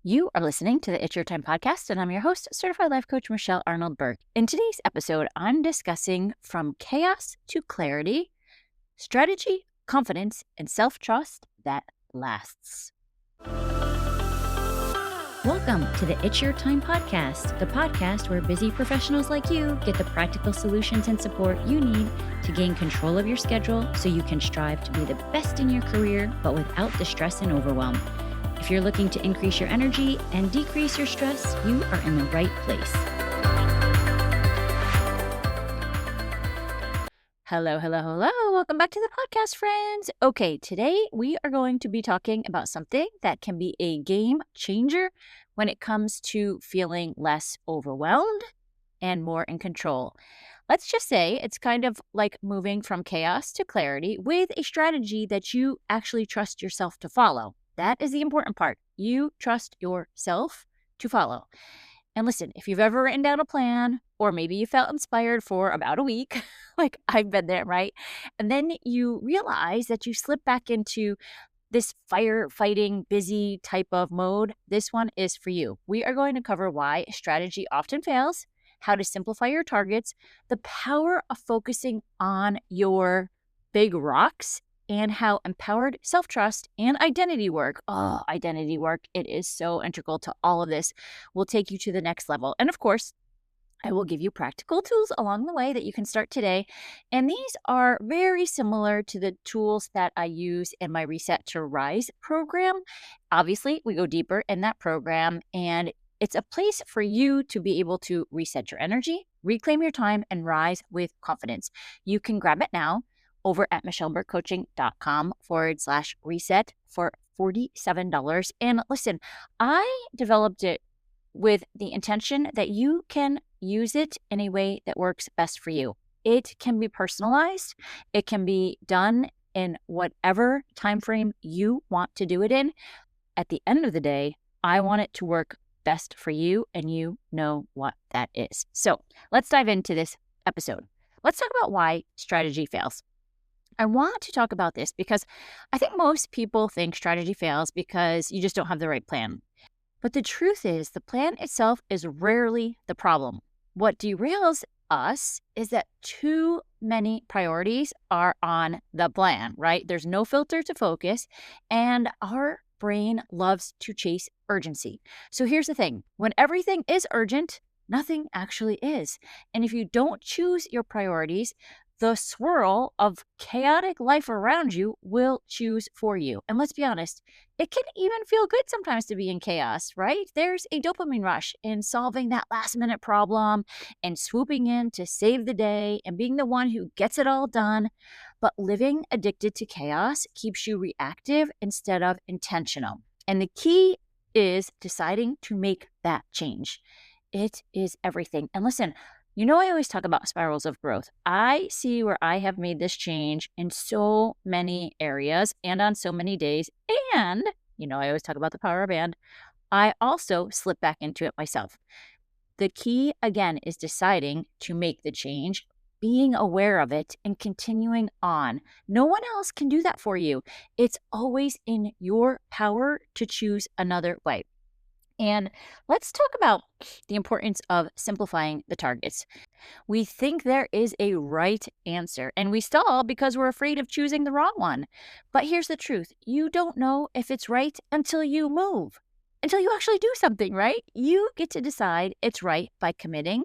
You are listening to the It's Your Time podcast, and I'm your host, Certified Life Coach Michelle Arnold Burke. In today's episode, I'm discussing from chaos to clarity, strategy, confidence, and self-trust that lasts. Welcome to the It's Your Time podcast, the podcast where busy professionals like you get the practical solutions and support you need to gain control of your schedule so you can strive to be the best in your career, but without the stress and overwhelm. If you're looking to increase your energy and decrease your stress, you are in the right place. Hello. Welcome back to the podcast, friends. Okay, today we are going to be talking about something that can be a game changer when it comes to feeling less overwhelmed and more in control. Let's just say it's kind of like moving from chaos to clarity with a strategy that you actually trust yourself to follow. That is the important part. You trust yourself to follow. And listen, if you've ever written down a plan, or maybe you felt inspired for about a week, like I've been there, right? And then you realize that you slip back into this firefighting, busy type of mode, this one is for you. We are going to cover why strategy often fails, how to simplify your targets, the power of focusing on your big rocks, and how empowered self-trust and identity work, it is so integral to all of this, will take you to the next level. And of course, I will give you practical tools along the way that you can start today. And these are very similar to the tools that I use in my Reset to Rise program. Obviously, we go deeper in that program, and it's a place for you to be able to reset your energy, reclaim your time, and rise with confidence. You can grab it now over at michelleburkecoaching.com/reset for $47. And listen, I developed it with the intention that you can use it in a way that works best for you. It can be personalized. It can be done in whatever time frame you want to do it in. At the end of the day, I want it to work best for you, and you know what that is. So let's dive into this episode. Let's talk about why strategy fails. I want to talk about this because I think most people think strategy fails because you just don't have the right plan. But the truth is, the plan itself is rarely the problem. What derails us is that too many priorities are on the plan, right? There's no filter to focus, and our brain loves to chase urgency. So here's the thing. When everything is urgent, nothing actually is. And if you don't choose your priorities, the swirl of chaotic life around you will choose for you. And let's be honest, it can even feel good sometimes to be in chaos, right? There's a dopamine rush in solving that last minute problem and swooping in to save the day and being the one who gets it all done. But living addicted to chaos keeps you reactive instead of intentional. And the key is deciding to make that change. It is everything. And listen, you know, I always talk about spirals of growth. I see where I have made this change in so many areas and on so many days. And, you know, I always talk about the power of and. I also slip back into it myself. The key, again, is deciding to make the change, being aware of it, and continuing on. No one else can do that for you. It's always in your power to choose another way. And let's talk about the importance of simplifying the targets. We think there is a right answer, and we stall because we're afraid of choosing the wrong one. But here's the truth. You don't know if it's right until you move, until you actually do something, right? You get to decide it's right by committing,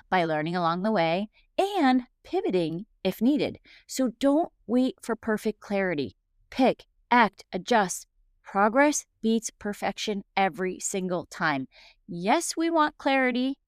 by learning along the way, and pivoting if needed. So don't wait for perfect clarity. Pick, act, adjust. Progress beats perfection every single time. Yes, we want clarity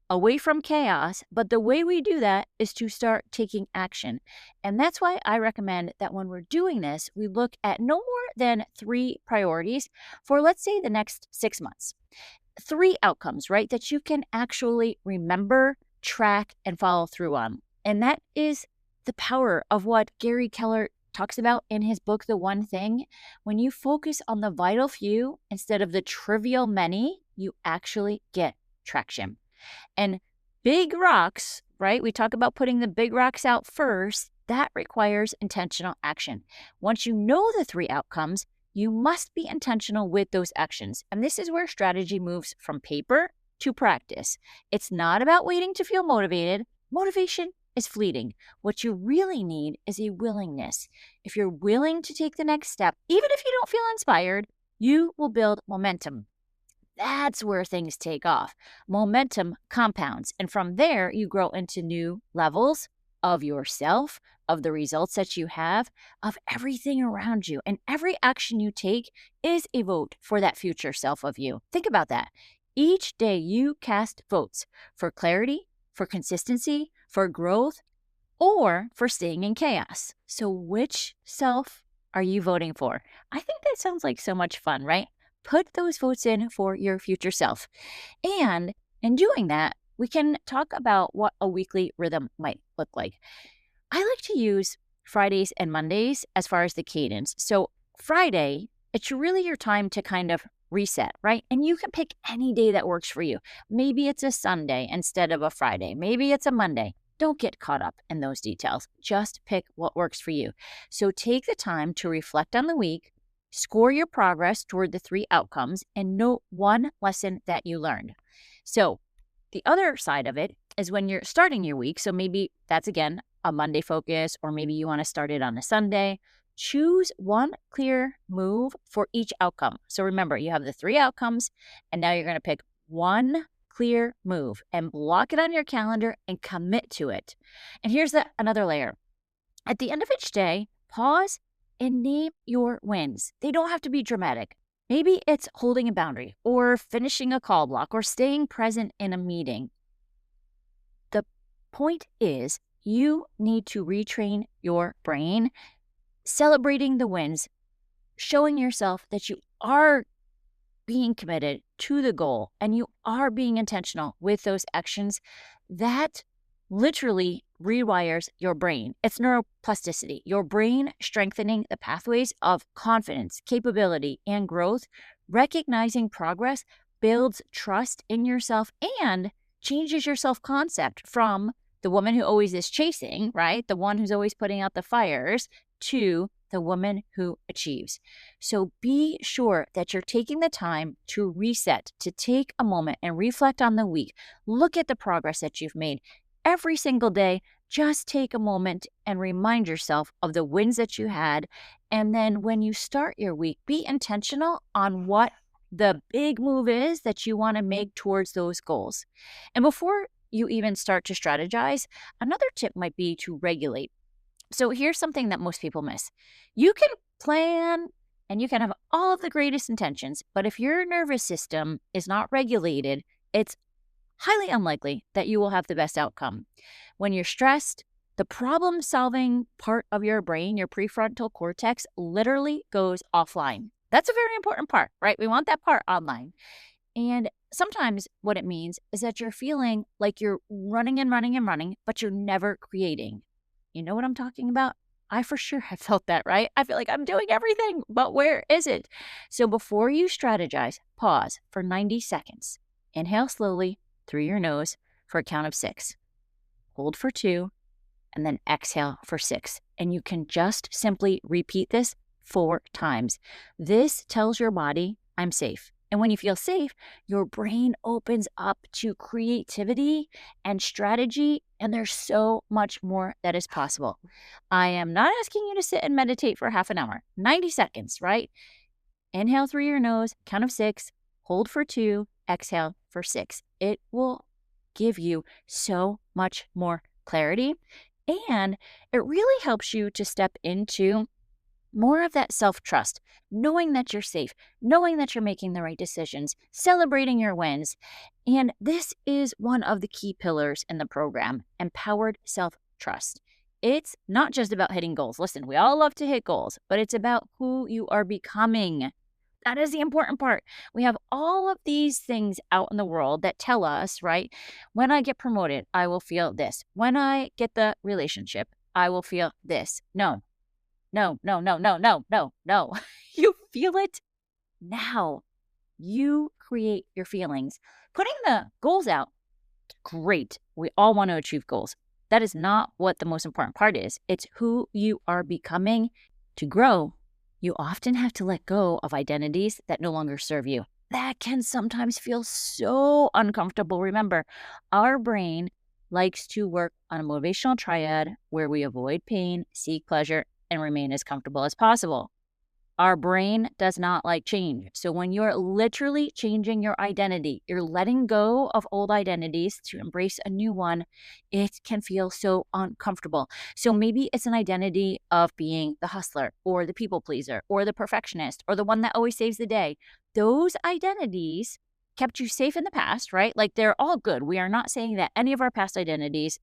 away from chaos, but the way we do that is to start taking action. And that's why I recommend that when we're doing this, we look at no more than 3 priorities for, let's say, the next 6 months. 3 outcomes, right, that you can actually remember, track, and follow through on. And that is the power of what Gary Keller talks about in his book, The One Thing. When you focus on the vital few instead of the trivial many, you actually get traction. And big rocks, right? We talk about putting the big rocks out first. That requires intentional action. Once you know the 3 outcomes, you must be intentional with those actions. And this is where strategy moves from paper to practice. It's not about waiting to feel motivated. Motivation is fleeting. What you really need is a willingness. If you're willing to take the next step, even if you don't feel inspired, you will build momentum. That's where things take off. Momentum compounds. And from there, you grow into new levels of yourself, of the results that you have, of everything around you. And every action you take is a vote for that future self of you. Think about that. Each day you cast votes for clarity, for consistency, for growth, or for staying in chaos. So which self are you voting for? I think that sounds like so much fun, right? Put those votes in for your future self. And in doing that, we can talk about what a weekly rhythm might look like. I like to use Fridays and Mondays as far as the cadence. So Friday, it's really your time to kind of reset, right? And you can pick any day that works for you. Maybe it's a Sunday instead of a Friday. Maybe it's a Monday. Don't get caught up in those details. Just pick what works for you. So take the time to reflect on the week, score your progress toward the 3 outcomes, and note one lesson that you learned. So the other side of it is when you're starting your week. So maybe that's, again, a Monday focus, or maybe you want to start it on a Sunday. Choose one clear move for each outcome. So remember, you have the 3 outcomes, and now you're going to pick one clear move and block it on your calendar and commit to it. And here's another layer. At the end of each day, pause and name your wins. They don't have to be dramatic. Maybe it's holding a boundary or finishing a call block or staying present in a meeting. The point is, you need to retrain your brain, celebrating the wins, showing yourself that you are being committed to the goal and you are being intentional with those actions. That literally rewires your brain. It's neuroplasticity, your brain strengthening the pathways of confidence, capability, and growth. Recognizing progress builds trust in yourself and changes your self-concept from the woman who always is chasing, right? The one who's always putting out the fires, to the woman who achieves. So be sure that you're taking the time to reset, to take a moment and reflect on the week. Look at the progress that you've made. Every single day, just take a moment and remind yourself of the wins that you had. And then when you start your week, be intentional on what the big move is that you want to make towards those goals. And before you even start to strategize, another tip might be to regulate. So here's something that most people miss. You can plan and you can have all of the greatest intentions, but if your nervous system is not regulated, it's highly unlikely that you will have the best outcome. When you're stressed, the problem-solving part of your brain, your prefrontal cortex, literally goes offline. That's a very important part, right? We want that part online. And sometimes what it means is that you're feeling like you're running and running and running, but you're never creating. You know what I'm talking about? I for sure have felt that, right? I feel like I'm doing everything, but where is it? So before you strategize, pause for 90 seconds. Inhale slowly through your nose for a count of 6. Hold for 2, and then exhale for 6. And you can just simply repeat this 4 times. This tells your body, I'm safe. And when you feel safe, your brain opens up to creativity and strategy, and there's so much more that is possible. I am not asking you to sit and meditate for half an hour, 90 seconds, right? Inhale through your nose, count of 6, hold for 2, exhale for 6. It will give you so much more clarity, and it really helps you to step into more of that self-trust, knowing that you're safe, knowing that you're making the right decisions, celebrating your wins. And this is one of the key pillars in the program, empowered self-trust. It's not just about hitting goals. Listen, we all love to hit goals, but it's about who you are becoming. That is the important part. We have all of these things out in the world that tell us, right? When I get promoted, I will feel this. When I get the relationship, I will feel this. No. No. You feel it now. You create your feelings. Putting the goals out, great. We all want to achieve goals. That is not what the most important part is. It's who you are becoming. To grow, You often have to let go of identities that no longer serve you. That can sometimes feel so uncomfortable. Remember, our brain likes to work on a motivational triad where we avoid pain, seek pleasure, and remain as comfortable as possible. Our brain does not like change. So when you're literally changing your identity, you're letting go of old identities to embrace a new one, it can feel so uncomfortable. So maybe it's an identity of being the hustler or the people pleaser or the perfectionist or the one that always saves the day. Those identities kept you safe in the past, right? Like they're all good. We are not saying that any of our past identities,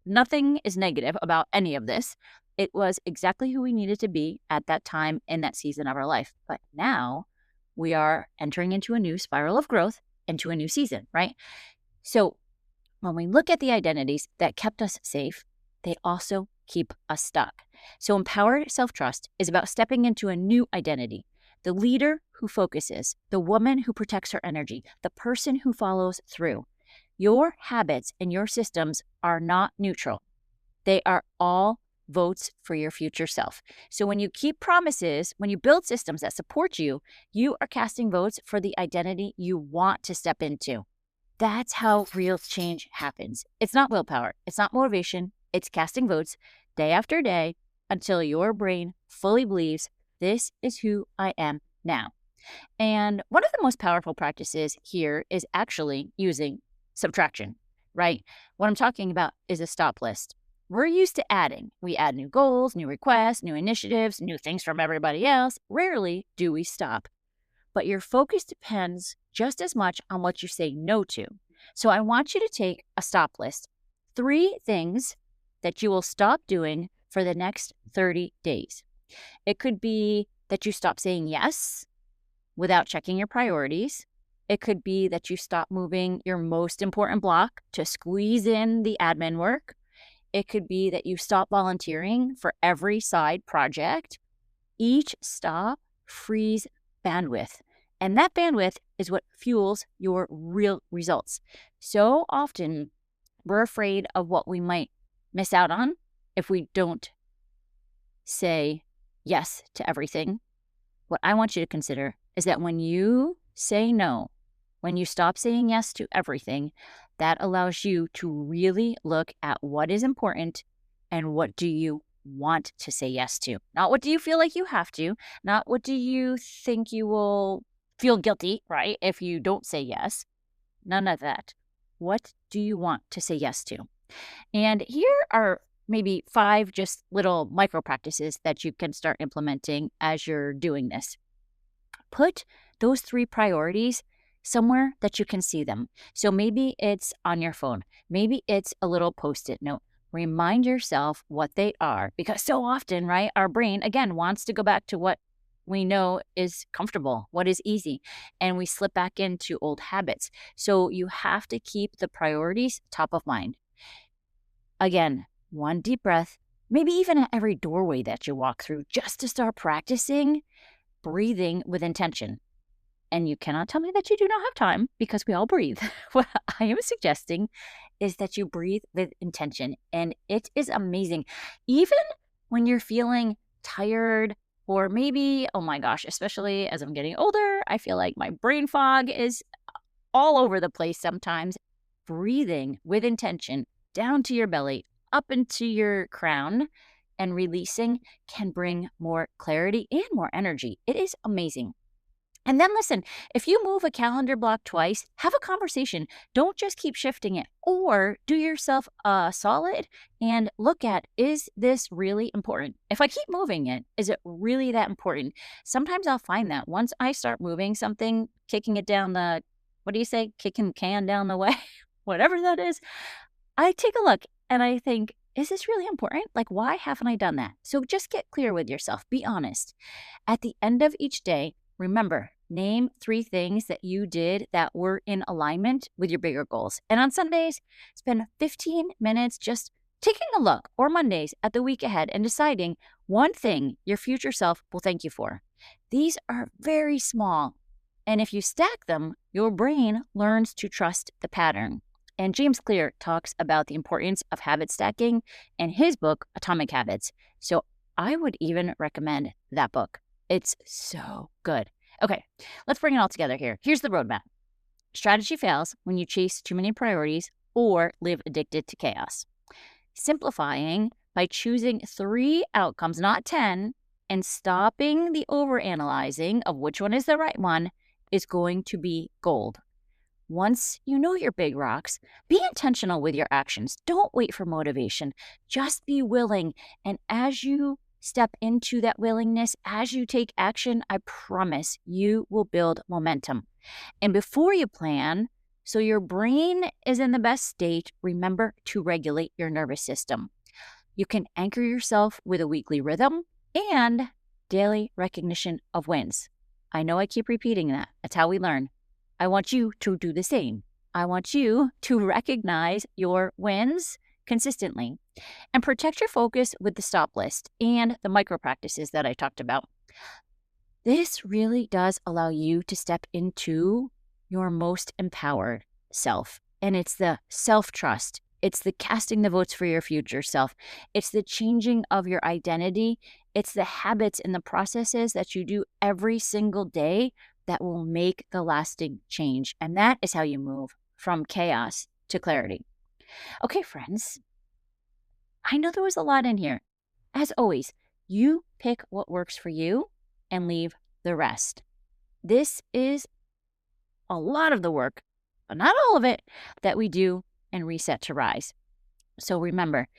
nothing is negative about any of this. It was exactly who we needed to be at that time in that season of our life. But now we are entering into a new spiral of growth, into a new season, right? So when we look at the identities that kept us safe, they also keep us stuck. So empowered self-trust is about stepping into a new identity. The leader who focuses, the woman who protects her energy, the person who follows through. Your habits and your systems are not neutral. They are all votes for your future self. So when you keep promises, when you build systems that support you, you are casting votes for the identity you want to step into. That's how real change happens. It's not willpower. It's not motivation. It's casting votes day after day until your brain fully believes this is who I am now. And one of the most powerful practices here is actually using subtraction, right? What I'm talking about is a stop list. We're used to adding. We add new goals, new requests, new initiatives, new things from everybody else. Rarely do we stop. But your focus depends just as much on what you say no to. So I want you to take a stop list. 3 things that you will stop doing for the next 30 days. It could be that you stop saying yes without checking your priorities. It could be that you stop moving your most important block to squeeze in the admin work. It could be that you stop volunteering for every side project. Each stop frees bandwidth. And that bandwidth is what fuels your real results. So often, we're afraid of what we might miss out on if we don't say yes to everything. What I want you to consider is that when you say no, when you stop saying yes to everything, that allows you to really look at what is important and what do you want to say yes to. Not what do you feel like you have to, not what do you think you will feel guilty, right, if you don't say yes. None of that. What do you want to say yes to? And here are maybe 5 just little micro practices that you can start implementing as you're doing this. Put those 3 priorities somewhere that you can see them. So maybe it's on your phone. Maybe it's a little Post-it note. Remind yourself what they are, because so often, right, our brain, again, wants to go back to what we know is comfortable, what is easy, and we slip back into old habits. So you have to keep the priorities top of mind. Again, 1 deep breath, maybe even at every doorway that you walk through, just to start practicing breathing with intention. And you cannot tell me that you do not have time, because we all breathe. What I am suggesting is that you breathe with intention, and it is amazing. Even when you're feeling tired, or maybe, oh my gosh, especially as I'm getting older, I feel like my brain fog is all over the place sometimes. Breathing with intention down to your belly, up into your crown, and releasing can bring more clarity and more energy. It is amazing. And then listen, if you move a calendar block twice, have a conversation. Don't just keep shifting it, or do yourself a solid and look at, is this really important? If I keep moving it, is it really that important? Sometimes I'll find that once I start moving something, kicking it down the, what do you say? Kicking the can down the way, whatever that is. I take a look and I think, is this really important? Like, why haven't I done that? So just get clear with yourself. Be honest. At the end of each day, remember, name 3 things that you did that were in alignment with your bigger goals. And on Sundays, spend 15 minutes just taking a look, or Mondays at the week ahead, and deciding 1 thing your future self will thank you for. These are very small. And if you stack them, your brain learns to trust the pattern. And James Clear talks about the importance of habit stacking in his book, Atomic Habits. So I would even recommend that book. It's so good. Okay, let's bring it all together here. Here's the roadmap. Strategy fails when you chase too many priorities or live addicted to chaos. Simplifying by choosing 3 outcomes, not 10, and stopping the overanalyzing of which one is the right one is going to be gold. Once you know your big rocks, be intentional with your actions. Don't wait for motivation. Just be willing. And as you step into that willingness, as you take action, I promise you will build momentum. And before you plan, so your brain is in the best state, remember to regulate your nervous system. You can anchor yourself with a weekly rhythm and daily recognition of wins. I know I keep repeating that. That's how we learn. I want you to do the same. I want you to recognize your wins consistently and protect your focus with the stop list and the micro practices that I talked about. This really does allow you to step into your most empowered self. And it's the self-trust. It's the casting the votes for your future self. It's the changing of your identity. It's the habits and the processes that you do every single day that will make the lasting change. And that is how you move from chaos to clarity. Okay, friends, I know there was a lot in here. As always, you pick what works for you and leave the rest. This is a lot of the work, but not all of it, that we do in Reset to Rise. So remember,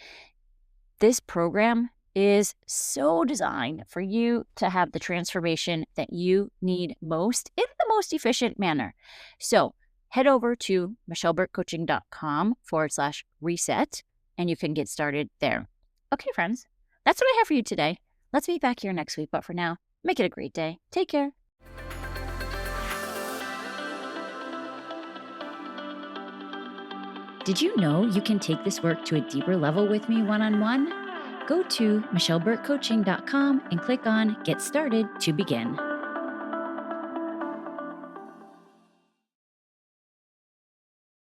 this program is so designed for you to have the transformation that you need most in the most efficient manner. So head over to michelleburkecoaching.com/reset and you can get started there. Okay, friends, that's what I have for you today. Let's meet back here next week. But for now, make it a great day. Take care. Did you know you can take this work to a deeper level with me one-on-one? Go to michelleburkecoaching.com and click on Get Started to begin.